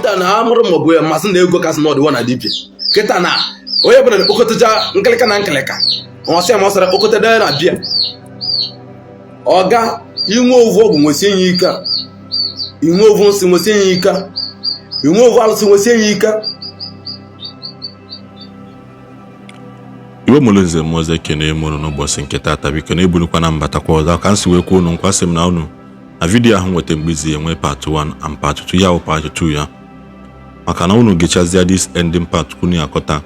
kita na amụrụ maọbụ ya masị na ego kasị n'ọdịwa na dibia kita na onye bụla na-ekpokọtaja nkịlịka na nkịlịka ọsị ya masịra kpokọta dee na bia ọga inwe ovu ọgwụ nwesi enyi ike inwe ovu nsị nwesi enyi ike inwe ovu alụsị nwesi enyi ike Igbo Mulunze Moze kene mụrụ n'ụbọchị nke tata biko na ebulukwa na mbatakwa ọzọ ka nsi wee kwuo unu nkwasị m na unu na vidiyo ahụ nweta mgbizi enwe part 1 and part 2 ya part 2 ya maka na unu gechazia this ending part kunu akọta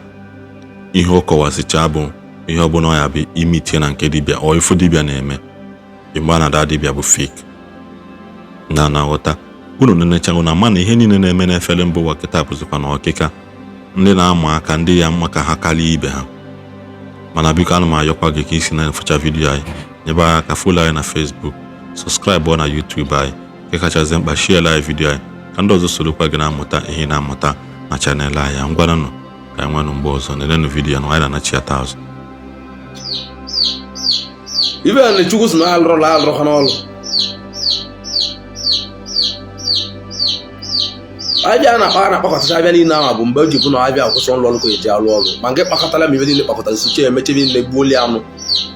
ihe ọkọwasịcha bụ ihe ọbụla ya bụ imitie na nke dibia o ifu dibia na-eme mgbe na da dibia bụ fake na nghọta unu nenechago na mana ihe niile na-eme n'efere mbụ ụwa kịta bụzikwa na ọkịka ndị na-ama aka ndị ya mma ka ha karịa ibe ha mana biko ana m ayọkwa gị ka isi na-efocha vidiyo anyị nyebe anya ka follow anyị na Facebook subscribe na YouTube anyị nke kachasị mkpa share anyị vidiyo anyị ka ndị ọzọ sorokwa gị na-amụta ihe na-amụta na chanel anyị ngwanụ ka anyị nwere mgbe ọzọ na-elenụ vidiyo na anyị na-anachi ata azụ ibe na chukwu si na alụrụ ha n'ọlụ abịa na-akpakọtacha abịa niile ahụ bụ mgbe o ji bụ na abịa akwụsị ọlụ ọrụ ka eji alụ ọrụ ma nke kpakọtara ma ibe niile kpakọtara suche emeche niile gbuoli anụ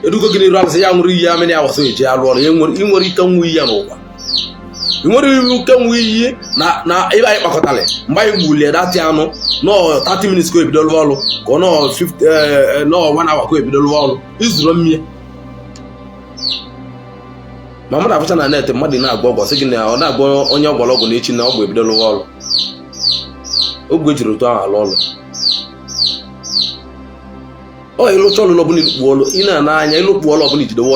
edugo gị n'iru alụsị ya nwụrụ iyi amịrị awasị eji alụ ọrụ inwere ike nwe iyi ya n'ụwa inwere ike nwe iyi na ebe anyị kpakọtara mgbe anyị gbulie datị anụ nọọ 30 minutes ka ebido lụọ ọrụ ka ọ nọọ 1 hour ka ebido lụọ ọrụ izuru mmiri ma mmadụ afụcha na net mmadụ na-agba ọgwụ sị gị na ọ na-agba onye ọgbara ọgwụ n'echi na ọgwụ ebido lụwa ọrụ ogwe jiri otu ahụ alụ ọrụ ọ ịlụcha ọlụ ọbụla ikpu ọlụ ị na-ana anya ịlụkpu ọlụ ọbụla ijidewe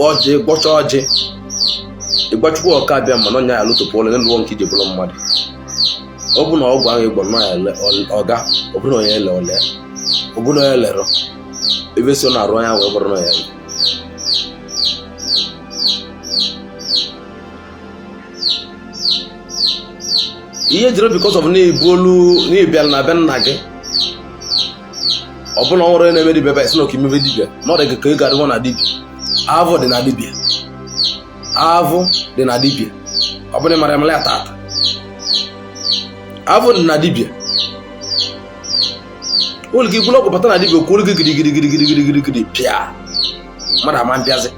ọjị gbọcha ọjị ịgbachukwu ọka abịa mana ọnya ya lụtụpụ ọlụ n'ụlọ nke iji bụrụ mmadụ ọ bụ na ọgwụ ahụ ịgbọrọ na ọga ọbụla onye ele ole ọbụla onye lere ebe so na-arụ anya wee bụrụ na ya ihe jere because of na-ebu olu na-ebiala na be nna gị ọbụna ọhụrụ na-eme dibia ebe esi na oke imebe dibia na ọ dị ka ị ga-adịwo na dibia avụ dị na dibia avụ dị na dibia ọ bụrụ mara emela ya tata avụ dị na dibia ụlọ gị gwụlọ ọgwụ bata na dibia kwuru gị gidigidi pịa mmadụ ama mbịazi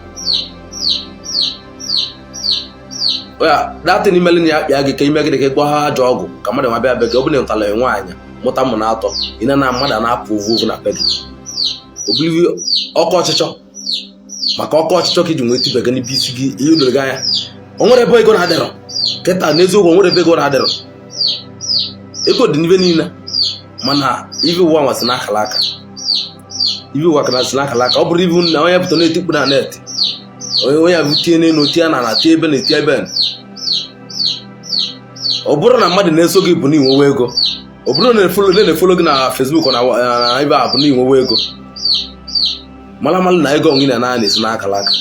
oya dati ni mele ni ya gị ka ime gị ka gwa ha ajọ ọgwụ ka mmadụ ma bịa be gị ọ bụ na ụtala nwaanyị mụta mụ na atọ ị na mmadụ na-apụ ovu na be gị obilivi ọkọ ọchịchọ maka ọkọ ọchịchọ ka iji nwee tibe gị n'ibe isi gị ihe udoro gị anya o nwere ebe ego na-adịrọ kịta n'eziokwu o nwere ebe ego na-adịrọ ego dị n'ibe niile mana ibe ụwa nwasị n'akala aka ibe ụwa ka na-asị n'akala aka ọ bụrụ ibe na onye pụta na-etikpu na net onye ya tie n'elu tie na tie ebe na etie ebe ọ bụrụ na mmadụ na-eso gị bụ n'inwewe ego ọ bụrụ na na-efolo gị na Facebook na ebe a bụ n'inwewe ego mara na ego onwe na-esi n'akala aka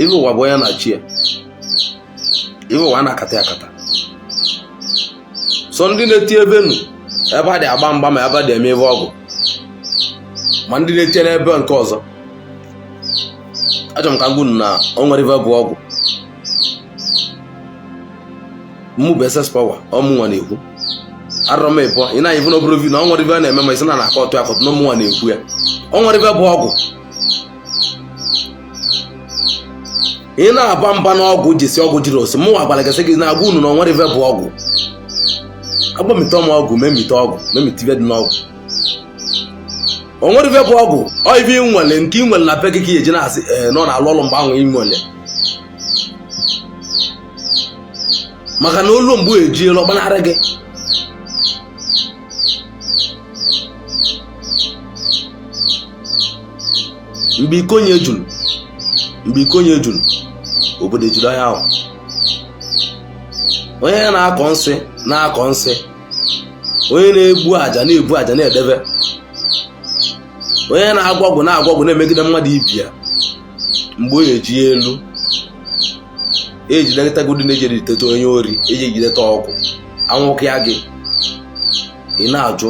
ibe ụwa bụ onye na-achị ya ibe ụwa na-akata akata so ndị na-eti ebe nụ ebe a dị agba mgba ma ebe a dị eme ebe ọgwụ ma ndị na-eti n'ebe nke ọzọ achọrọ m ka ngwunu na ọnwa river bụ ọgwụ mụ bụ SS power ọmụnwa na-ekwu arọ m ịbụ ị na-anyị na obere vi na ọnwa river na-eme ma isi na na-akọ ọtụ akọtụ na ọmụnwa na-ekwu ya ọnwa river bụ ọgwụ ị na-aba mba n'ọgwụ jisi ọgwụ jiri osi mụ agbara gasị gị na-agwa unu na ọnwa river bụ ọgwụ agbamite ọma ọgwụ memite ọgwụ memite ibe dị n'ọgwụ onwere ife bụ ọgwụ ọ ife nwere nke ị nwere na be gị ka eji na-asị nọ na-alụ ọrụ mgbe ahụ inwele maka na olu mgbe ejiela ọgbanarị gị mgbe ikonye juru obodo ejuru ahịa ahụ onye na-akọ nsị onye na-egbu aja na-edebe onye na-agwa ọgwụ na-emegide mmadụ ibi ya mgbe onye ji elu ejidetagodi na-ejeri iteta onye ori eji ejideta ọgwụ anwụkụ ya gị ị na-ajụ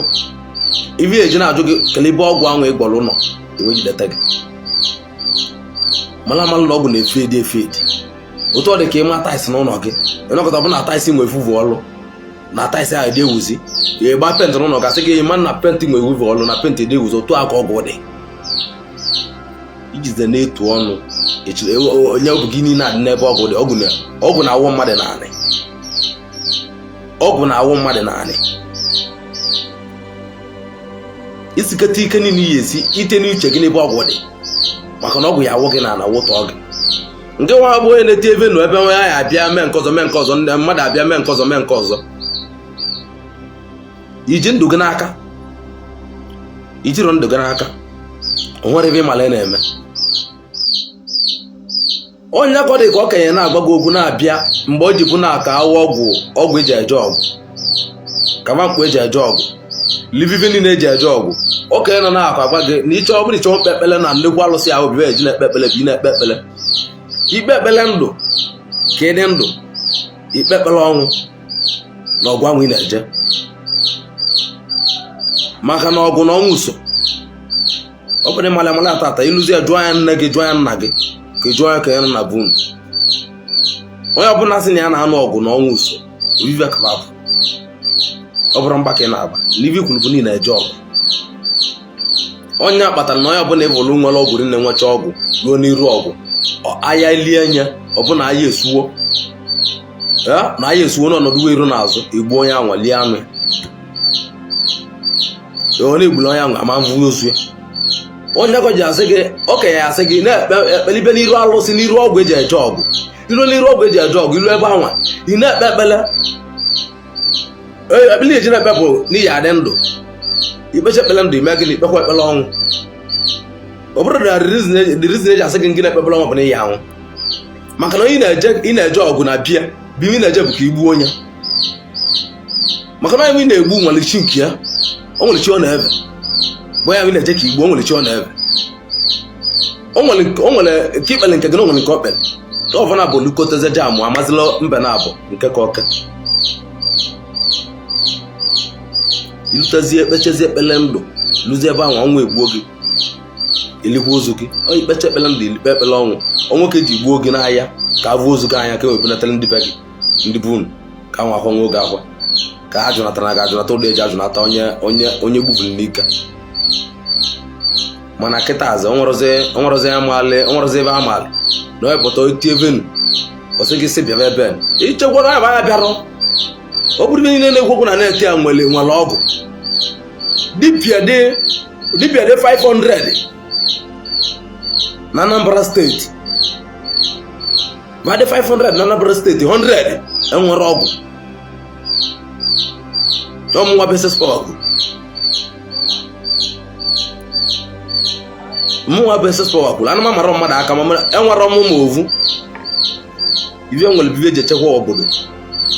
ibi eji na-ajụ gị kele ebe ọgwụ ahụ ịgbọrọ ụlọ enwe jideta gị mala na ọgwụ na-efe edi otu ọ dị ka ịma taịsị n'ụlọ gị ịnọkọta bụ na taịsị nwe efuvu ọlụ na taịsị ahụ dị ewuzi ya ịgba penti n'ụlọ gasị gị ịma na penti nwe efuvu ọlụ na penti dị ewuzi otu aka ọgwụ dị ijize na-etu ọnụ onye bụ gị niile adị n'ebe ọgwụ dị ọgwụ na-awụ mmadụ naanị ọgwụ na-awụ mmadụ naanị isikata ike niile iyi esi ite n'uche gị n'ebe ọgwụ dị maka na ọgwụ ya awụ gị na ana wụtọ gị nke nwa bụ onye na-eti ebe ebe nwa ya abịa mee nke ọzọ mee nke ọzọ ndị mmadụ abịa mee nke ọzọ mee nke ọzọ iji ndụ gị n'aka ijiro ndụ gị n'aka o nwere ebe ịmala na-eme onye ka ọ dị ka okenye na-agba gị okwu na-abịa mgbe o ji bụ na-aka awụ ọgwụ eji eje ọgwụ kama mkpu eji eje ọgwụ livive niile eji eje ọgwụ okenye nọ na-akụ agwa gị na ịchọ ọ bụrụ ịchọ mkpe ekpele na nnekwu alụsị ahụ bibe eji na-ekpe ekpele bụ ị na-ekpe ekpele ikpe ekpele ndụ ka ị dị ndụ ikpe ekpele ọnwụ na ọgwụ ahụ ị na-eje maka na ọgwụ na ọnwụ so ọ bụrụ ịmala amala atata ịlụzi ya jụọ ya nne gị jụọ ya nna gị ka jụọ ya ka ya nọ na bunu onye ọbụla sị na ya na-anụ ọgwụ na ọnwụ so ovive kababụ ọ bụrụ mgbaka ị na-agba na ivi kwuru bụ niile eje ọgwụ onye kpatara na onye ọbụla ịbụlụ nwere ọgwụ rinne nwecha ọgwụ ruo n'iru ọgwụ aya lie anya ọbụna aya esuwo na aya esuwo n'ọnọdụ iru n'azụ egbu onye anwa lie anụ ya onye egburu onye anwa ama mvụ ozu ya onye ka ji asị gị okenye ya asị gị na-ekpelibe n'iru alụsị n'iru ọgwụ eji eje ọgwụ iru n'iru ọgwụ eji eje ọgwụ iru ebe anwa ị na-ekpe ekpele ekpele eji na-ekpe bụ n'ihi adị ndụ ikpecha ekpele ndụ ime gị na ikpekwa ekpele ọnwụ ọ bụrụ na the reason eji asị gị nke na-ekpe ekpele ọnwụ bụ n'ihi anwụ maka na onye ị na-eje ọgwụ na bịa bụ ị na-eje bụ ka igbuo onye maka na onye ị na-egbu nwere chi nke ya o nwere chi ọ na-ebe bụ ya ị na-eje ka igbuo o nwere chi ọ na-ebe o nwere nke ikpele nke gị na o nwere nke okpele ọvana bụ lukoteze jamụ amazila mbe na abụ nke ka oke ilutezie ekpechezie ekpele ndụ lụzie ebe ahụ ọnwụ egbuo gị ilikwa ozu gị onye ikpecha ekpele ndụ ilikpe ekpele ọnwụ nwoke ji gbuo gị n'ahịa ka avụ ozu gị anya ka ewebunatara ndị be gị ndị bunu ka nwa ahụ nwoge akwa ka ha jụnatara ga ajụnata ụlọ eji ajụnata onye gbuburu n'ike mana kịta azụ onwerozi ebe amalị na wepụta oti evenu ọsị gị si bịaba ebe ichekwara ya bụ anya bịara ọ bụrụ niile na-ekwokwu na net ya nwere ọgwụ dibia dị 500 na Anambra steeti ma dị 500 na Anambra steeti 100 enwere ọgwụ ọmụnwa beses pọgụ mụnwa beses pọgụ kwuru anụma mara mmadụ aka ma enwere ọmụmụ ovu ibe nwere bibe eji echekwa obodo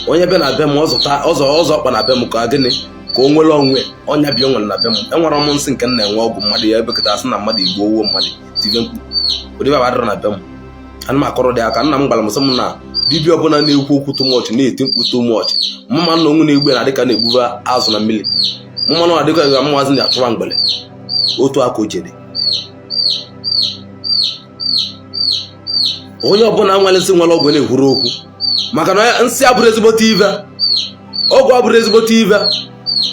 onye be na be m ọzọ ọkpa na be m ka gịnị ka o nwere onwe ọnya bịa nwere na be m enwere m nsị nke na-enwe ọgwụ mmadụ ya ebekọta asị na mmadụ igbo owuo mmadụ tive mkpu ụdị baba adịrọ na be m ana m akọrọ dị aka nna m gwara m sị m na dibịa ọbụla na-ekwu okwu tụmọchị na-eti mkpu tụmọchị mma na onwe na-egbu na dịka na-egbuba azụ na mmiri mmanụ na dịka ga mmazi na-achụwa mgbele otu aka o jede onye ọbụla nwere nsị nwere ọgwụ na-ekwuru okwu maka na nsị abụrụ ezigbote ive ọgwụ abụrụ ezigbote ive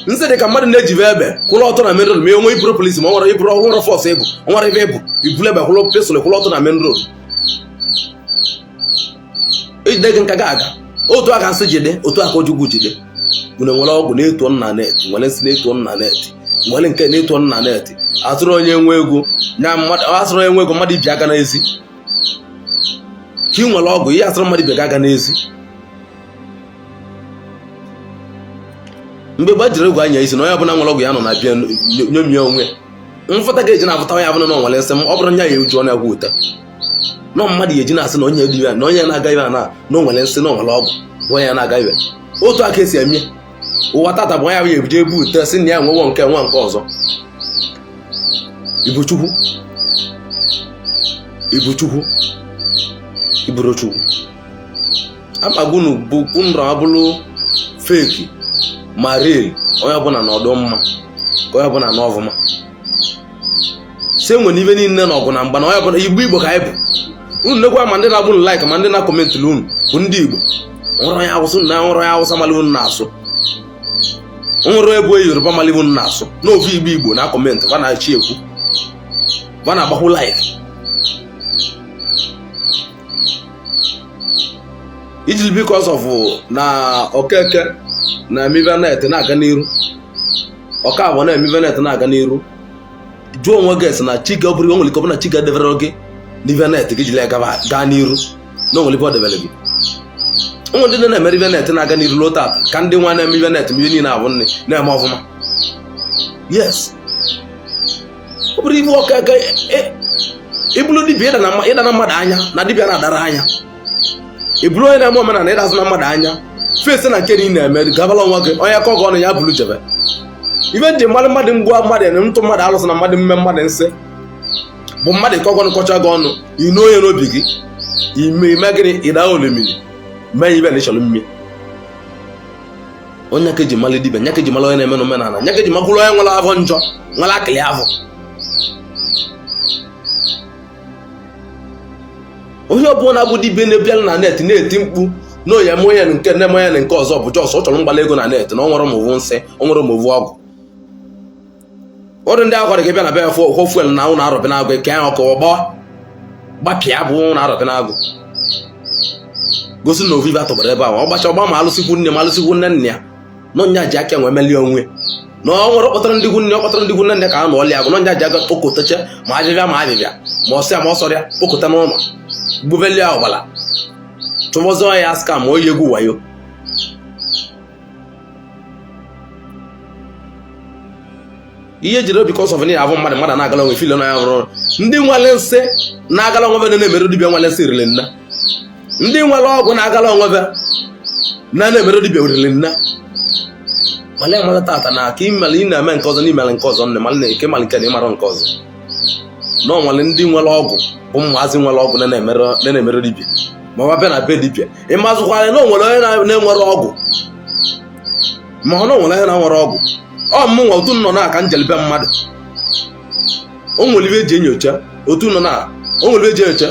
nsị dị ka mmadụ na-ejive ebe kwụrụ ọtọ na main road ma onwe iburu polisi ma ọ nwere iburu ọhụrụ fọs ịbụ ọ nwere ebe ịbụ ibulu ebe kwụrụ pesụl kwụrụ ọtọ na main road ijide gị nka ga-aga otu aka nsị jide otu aka ojugwu jide bụ na nwere ọgwụ na-etu nna net nwere nsị na-etu nna net nwere nke na-etu nna net atụrụ onye nwe ego asụrụ onye nwe ego mmadụ ibi aka n'ezi ka ị nwere ọgwụ ihe asịrị mmadụ ibe ga aga n'ezi mgbe gbajiri egwu anya isi na onye ọbụla nwere ọgwụ ya nọ na bịa nyomie onwe mfụta ga-eji na-afụta onye abụla na onwere nsị m ọ bụrụ nya ya eju ọnụ agwụ ụta nọ mmadụ ga-eji na-asị na onye dị ya na onye na-aga ibe na onwere nsị na onwere ọgwụ bụ onye na-aga ibe otu aka esi eme ụwa tata bụ onye abụ ya ebido ebu ute sị na ya nwewo nke nwa nke ọzọ Ibuchukwu Iburochukwu amagunu bụ nrọ abụrụ feki ma real onye ọbụla na ọdụ mma onye ọbụla na ọvụma se nwere ibe niile na ọgụ na mgba na onye ọbụla Igbo ka anyị bụ unu nekwa ma ndị na-agbụ like ma ndị na-akọmentịrị unu bụ ndị Igbo nwere ya Awụsa na nwere ya Awụsa mali unu na-asụ nwere ebe Yoruba mali unu na-asụ n'ofe Igbo na kọmentị va na-achị ekwu va na-agbahụ like ijili because of na Okeke na emive net na-aga n'iru ọka abụọ na emive net na-aga n'iru jụọ onwe gị esi na chiga ọ bụrụ onwere ike ọ bụ na chiga devere gị n'ive net gị jiri gaa n'iru na onwere ike ọ devere gị ụmụ ndị na-emere ive net na-aga n'iru ruo tata ka ndị nwa na-eme ive net mgbe niile abụ nne na-eme ọfụma yes ọ bụrụ ive Okeke ibulu dibịa ịda na mmadụ anya na dibịa na-adara anya ibulu onye na-eme omenala ịdazụ na mmadụ anya fesi na nke niile na-eme gabala onwe gị onye ka ọgọ ọnụ ya bụrụ jebe ibe nji mmadụ ngwa mmadụ na ntụ mmadụ alụsị na mmadụ mme mmadụ nsị bụ mmadụ ka ọgọnụ kọcha gị ọnụ ino onye n'obi gị ime gịnị ịda olemiri mee ibe na ịchọrọ mme onye ka eji mmalị dibịa nya ka eji mmalị onye na-eme n'omenala nya ka eji makwụrụ onye nwere avọ njọ nwere akịlị avọ onye ọbụla na-abụ dibịa na-ebịa na net na-eti mkpu na oye m onye nke nne m onye nke ọzọ bụ jọs ọ chọrọ mgbala ego na net na ọ nwere mụvụ nsị ọ nwere mụvụ ọgwụ ọrụ ndị akwara gị bịa na bịa fọ fuel na ụlọ arọbị na-agụ ke ahụ ka ọgbọ gbapịa bụ ụlọ arọbị na-agụ gosi na ovive atọgbara ebe ahụ ọ gbacha ọgba ma alụsịkwu nne ma alụsịkwu nne nne ya na nya ji aka enwe meli onwe na ọ nwere ọkpọtara ndị nne ọkpọtara ndị nne ka a na ọlịa agụ na nya ji aga kpokoteche ma ajịbịa ma abịbịa ma ọsịa ma ọ sọrịa kpokọta n'ụlọ gbubeli ọgbala tụbọzọ ya ska ma oyi egwu wayo ihe jiri obi kọsọ veni avụ mmadụ na-agala onwe filo na ya rụrụ ndị nwale nsị na-agala onwe na-emere dibịa nwale nsị riri nna ndị nwere ọgwụ na-agala onwe na-emere dibịa riri nna male mmadụ tata na aka imele ị na-eme nke ọzọ n'imele nke ọzọ nne male na-eke malike na ịmara nke ọzọ na ọnwale ndị nwere ọgwụ bụ ụmụazị nwere ọgwụ na-emere dibịa ma ọ bịa na be dibịa ịmazụkwara na onwere onye na-enwere ọgwụ ma ọ na onwere onye na-nwere ọgwụ ọ mụnwa otu nọ na-aka njelebe mmadụ o nwere ibe eji enyocha otu nọ na o nwere ibe eji enyocha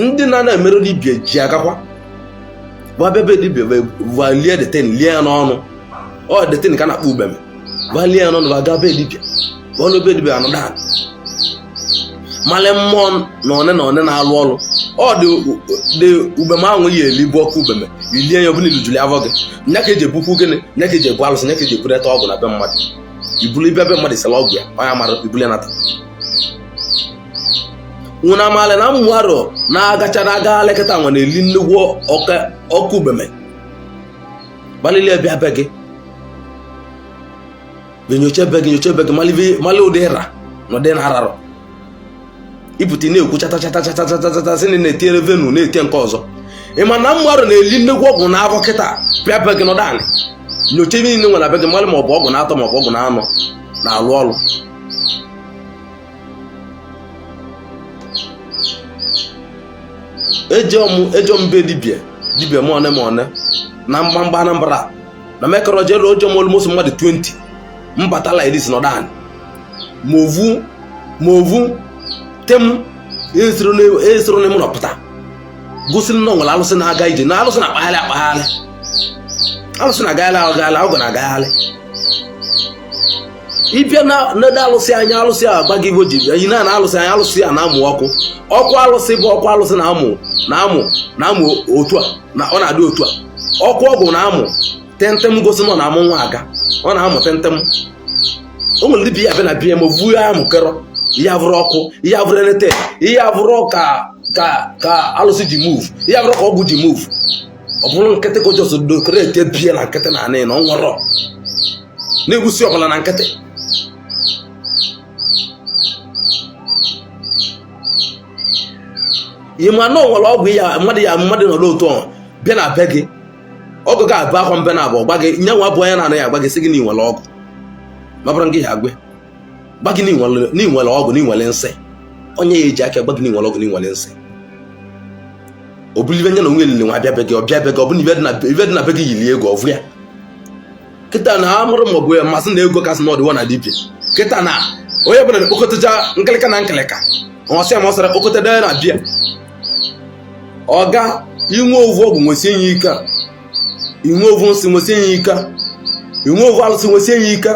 ndị na-emere dibịa ji agakwa gba bebe dibịa valie deten lie ya n'ọnụ ọ deten ka na-akpọ ubeme valie ya n'ọnụ vaga be dibịa ọnụ be dibịa anọ dan male mmụọ na one na-alụ ọrụ ọ dị ubeme ahụ ya elibu ọkụ ubeme ilie ya ọbụla ilujuli avọ gị nya ka eji ebukwu gịnị nya ka eji ebu alụsị nya ka eji ebureta ọgwụ na be mmadụ ibulu ibia be mmadụ isela ọgwụ ya onye mara ibulu ya nata nwụna amale na mmụarụ na-agacha na-aga lekịta nwa na-eli nnukwu ọkụ ubeme gbalili bịa be gị nyocha be gị mali ụdị ịra na ụdị na-ararụ ibute na-ekwu chata sị na-etinyere venu na-etinye nke ọzọ ịma na mmadụ na-eli nnekwu ọgwụ na avọ kịta pịa be gị nọdanị nyocha ebe niile nwere be gị mmalị maọbụ ọgwụ na-atọ maọbụ ọgwụ na anọ na-alụ ọrụ ejọ mbe dibịa ma one na mgbamgba Anambra na mekọrọ jere ojọ m olmoso mmadụ 20 mbata laidis nọdanị ma ovu tem esiro n'ime nọpụta gosiri na nwere alụsị na-aga ije na alụsị na-akpagharị alụsị na-agagharị ọgụ na-agagharị ịbịa na alụsị anya alụsị a agbaghị ibo ji yi na alụsị anya alụsị a na-amụ ọkụ alụsị bụ ọkụ alụsị na-amụ otu a na ọ na-adị otu a ọkụ ọgwụ na-amụ tentem gosi na ọ na-amụ nwa aga ọ na-amụ tentem o nwere dibịa abịa na bịa ma vuo ya amụkọrọ ihe abụrụ ọkụ ihe abụrụ elete ihe abụrụ ka alụsị ji move ihe abụrụ ka ọgwụ ji move ọ bụrụ nkịtị ka ojọs dokrete bie na nkịtị na anị na ọ nwere na-egbusi ọbụla na nkịtị ihe ma na ọ nwere ọgwụ ya mmadụ nọ n'otu ọ bịa na be gị ọgụ ga-abụ akwa mbe na abụọ gba gị nye nwa bụ onye na-anaghị agba gị sị gị na inwere ọgwụ ma bụrụ gị ya agwe gba gị n'inwere ọgwụ n'inwere nsị onye ya eji aka gba gị n'inwere ọgwụ n'inwere nsị o bulive nye na onwe elile nwa bịa be gị ọbịa be gị ọ bụ na ive dị na be gị yili ego ọvụ ya kịta na amụrụ maọbụ ya mmasị na ego kasị n'ọdịwa na dibịa kịta na onye bụla na-ekpokọtacha nkịlịka na nkịlịka ọsị ya ma ọ sara kpokọta dee na bịa ọga inwe ovu ọgwụ nwesi enyi ike inwe ovu nsị nwesi enyi ike inwe ovu alụsị nwesi enyi ike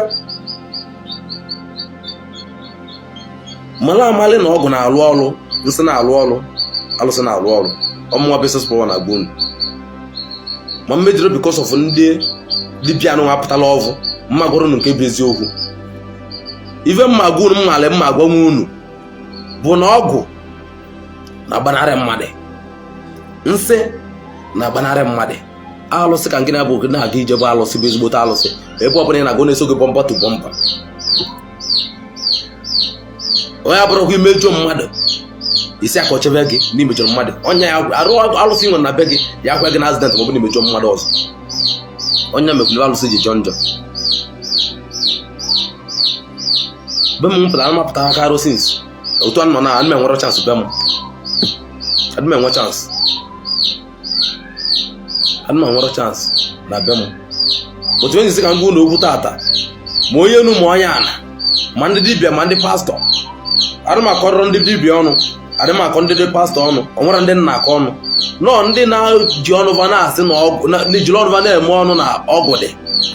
mala amali na ọgwụ na-alụ ọrụ nsị na-alụ ọrụ alụsị na-alụ ọrụ ọmụnwa business power na gbunu ma mmejiri because of ndị dibịa nụ apụtala ọvụ mma gwara unu nke bụ eziokwu ife mma gwa unu mmale mma gwa unu bụ na ọgwụ na-agbanarị mmadụ nsị na-agbanarị mmadụ alụsị ka nke na-abụ na-aga ije bụ alụsị bụ ezigbote alụsị ebe ọ bụla ị na-agụ na-eso gị bọmpa tu bọmpa onye abụrụkwa imejuo mmadụ isi aka ochebe gị na imejọrọ mmadụ onye ya arụ alụsị nwere na be gị ya akwa gị na accident ma ọ bụ na imejọrọ mmadụ ọzọ onye mekwuru alụsị ji jọ njọ be m pụtara anụmapụta aka arụ sins otu anụ na anụm enwere chansị be m adịm enwe chansị anụm enwere chansị na be m otu enyi si ka m gwa ụlọ okwu tata ma onye enu ma onye ana ma ndị dibịa ma ndị pastọ adịmakọrọ ndị dibịa ọnụ adịmakọ ndị pastọ ọnụ o nwere ndị nna akọ ọnụ nọ ndị na-ji ọnụva na-asị na ọgwụ na-ejiri ọnụva na-eme ọnụ na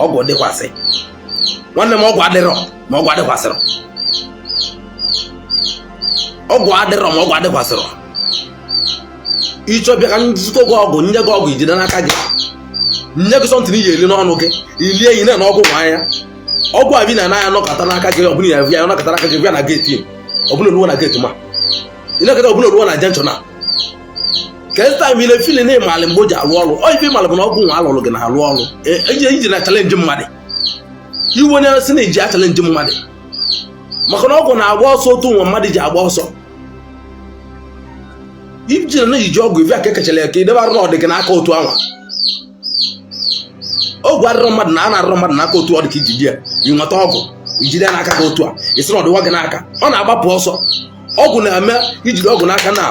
ọgwụ dịkwasị nwanne m ọgwụ adịrọ ma ọgwụ adịkwasịrọ ọgwụ adịrọ ma ọgwụ adịkwasịrọ ịchọbịa ka nzụta gị ọgwụ nye gị ọgwụ ijide n'aka gị nye gị sọntịn iyi eli n'ọnụ gị ilie iyi na ọgwụ nwa anya ọgwụ abi na anaghị anọkọta n'aka gị ọbụla ya vịa anọkọta n'aka gị vịa na geeti ọbụla ruo na geeti ma ịnọkọta ọbụla ruo na jenchọ na ka esta m ile fili na ịmalị mgbe o ji alụ ọrụ ọ ife ịmalị bụ na ọgwụ nwa alụrụ gị na alụ ọrụ iji na chalenji mmadụ iwe onye si na iji achalenji mmadụ maka na ọgwụ na-agba ọsọ otu nwa mmadụ ji agba ọsọ iji na iji ọgwụ ive aka ekechara ya ka idebe arụ na ọ dị gị n'aka otu anwa ọgwụ adịrọ mmadụ na a na-arụrọ mmadụ n'aka otu ọ dị ka iji di ya inweta ọgwụ ijide n'aka gị otu a isi na ọdịwa gị n'aka ọ na-agbapụ ọsọ ọgwụ na-eme ijiri ọgwụ n'aka na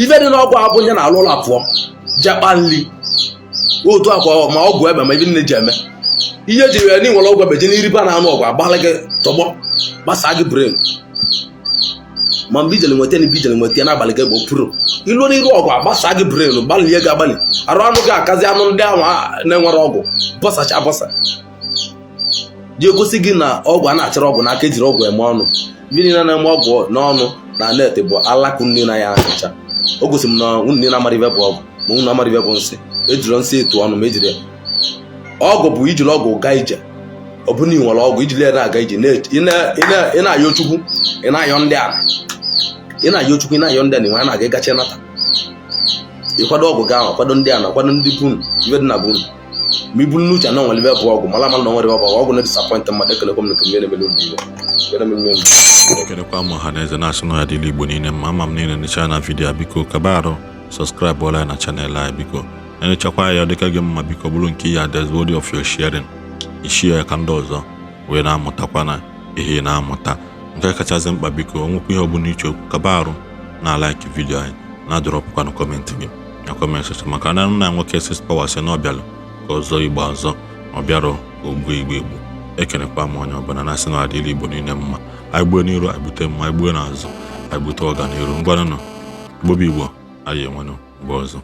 ife dị n'ọgwụ abụ nye na-alụ ụlọ pụọ jakpa nri otu akwa ma ọgwụ ebe ma ibe nne ji eme ihe eji were na ịnwere ọgwụ ebe je n'iriba na anụ ọgwụ agbalị gị tọgbọ gbasaa gị bren ma mgbe ijele nweta na ibe ijele nweta ya n'abalị gị bụ pụrụ ilu n'iru ọgwụ agbasaa gị bren gbalịe gị agbalị arụ anụ gị akazi anụ ndị ahụ na-enwere ọgwụ bọsacha abọsa ji egosi gị na ọgwụ a na-achọrọ ọgwụ n'aka ejiri ọgwụ eme ọnụ ndị niile na-eme ọgwụ n'ọnụ na net bụ alakụ nne na ya achịcha o gosi m na nwunye na-amara ibe bụ ọgwụ ma nwunye na-amara ibe bụ nsị ejiri nsị etu ọnụ ma ejiri ọgwụ bụ ijiri ọgwụ gaa ije ọ bụrụ na ị nwere ọgwụ ijiri ya na-aga ije ị na-ayọ chukwu ị na-ayọ ndị ala ị na-ayọ chukwu ị na-ayọ ndị ala nwe a na-aga ịgachi nata ịkwado ọgwụ gị ahụ kwado ndị ala kwado ndị bunu ibe dị na bunu ma ibu n'uche na nwere ibe bụ ọgwụ mara mara na nwere ọgwụ na-disappoint mmadụ ekele m nke mmiri emele ndị Igbo ekelekwa m ọha na eze na-asị na ya dịla Igbo niile mma ama m niile necha na vidiyo biko kaba arụ sọskraịbụ ọla ya na chanel anyị biko na-enechakwa ya dịka gị mma biko bụrụ nke ya des worthy of your sharing ishi ya ka ndị ọzọ wee na-amụtakwa na ihe na-amụta nke kachasị mkpa biko onwekwa ihe ọbụla iche okwu kaba arụ na like vidiyo anyị na-adọrọpụkwa na kọmentị gị na kọmentị section maka na nna nwoke sis power sị na ọbịalụ ka ọzọ Igbo azọ ọ bịara ogbu Igbo ekenekwa m onye ọbụla na-asị na adịla Igbo niile mma anyị gbuo n'iru anyị bute mma anyị gbuo n'azụ anyị bute ọganiru ngwanụ Igbo anyị enwenụ mgbe ọzọ